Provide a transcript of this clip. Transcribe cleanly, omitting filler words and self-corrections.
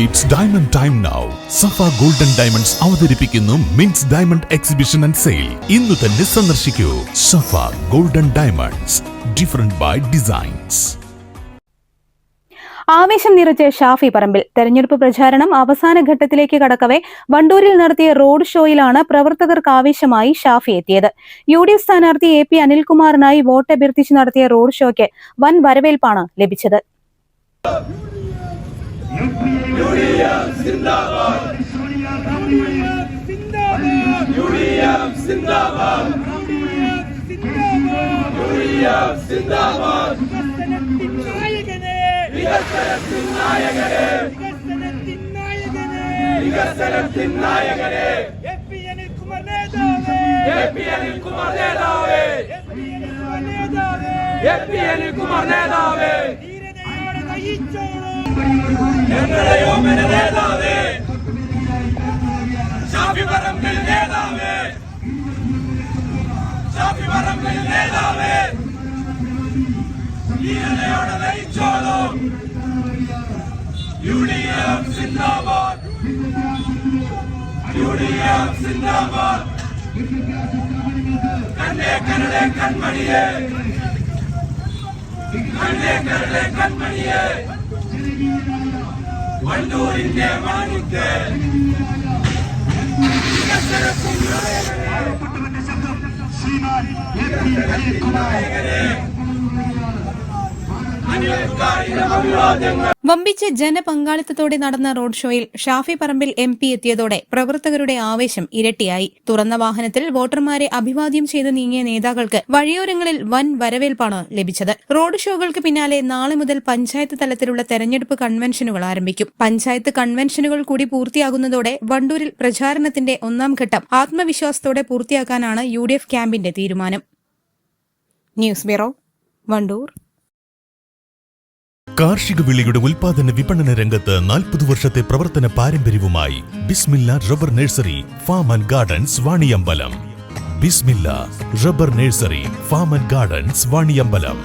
It's diamond time now. Safa Golden Diamonds അവതരിപ്പിക്കുന്നു മിൻസ് diamond exhibition and sale. ഇന്ന് തന്നെ സന്ദർശിക്കൂ. Safa Golden Diamonds, different by designs. ആവേശം നിറച്ച ഷാഫി പറമ്പിൽ തെരഞ്ഞെടുപ്പ് പ്രചാരണം അവസാന ഘട്ടത്തിലേക്ക് കടക്കവെ വണ്ടൂരിൽ നടത്തിയ റോഡ് ഷോയിലാണ് പ്രവർത്തകർക്ക് ആവേശമായി ഷാഫി എത്തിയത്. UDF സ്ഥാനാർത്ഥി AP അനിൽകുമാറിനായി വോട്ട് അഭ്യർത്ഥിച്ച് നടത്തിയ റോഡ് ഷോയ്ക്ക് വൻ വരവേൽപ്പാണ് ലഭിച്ചത്. ഷാഫി പറമ്പിൽ നേതാവേ, ഷാഫി പറമ്പിൽ നേതാവേ, ഈരയോടെ നയിച്ചോളൂ. UDF സിന്ദാബാദ്, UDF സിന്ദാബാദ്. കണ്ടേ കരളെ കൺമണിയെ, കണ്ടേ കരളെ കൺമണിയെ, വണ്ടൂരിന്റെ മാണിക്ക് വമ്പിച്ച ജനപങ്കാളിത്തത്തോടെ നടന്ന റോഡ് ഷോയിൽ ഷാഫി പറമ്പിൽ MP എത്തിയതോടെ പ്രവർത്തകരുടെ ആവേശം ഇരട്ടിയായി. തുറന്ന വാഹനത്തിൽ വോട്ടർമാരെ അഭിവാദ്യം ചെയ്ത് നീങ്ങിയ നേതാക്കൾക്ക് വഴിയോരങ്ങളിൽ വൻ വരവേൽപ്പാണ് ലഭിച്ചത്. റോഡ് ഷോകൾക്ക് പിന്നാലെ നാളെ മുതൽ പഞ്ചായത്ത് തലത്തിലുള്ള തെരഞ്ഞെടുപ്പ് കൺവെൻഷനുകൾ ആരംഭിക്കും. പഞ്ചായത്ത് കൺവെൻഷനുകൾ കൂടി പൂർത്തിയാകുന്നതോടെ വണ്ടൂരിൽ പ്രചാരണത്തിന്റെ ഒന്നാം ഘട്ടം ആത്മവിശ്വാസത്തോടെ പൂർത്തിയാക്കാനാണ് UDF ക്യാമ്പിന്റെ തീരുമാനം. News bureau, Wandoor. കാർഷിക വിളയുടെ ഉൽപാദന വിപണന രംഗത്ത് 40 വർഷത്തെ പ്രവർത്തന പാരമ്പര്യവുമായി Bismilla rubber nursery farm and gardens Vaniyambalam. Bismilla rubber nursery farm and gardens Vaniyambalam.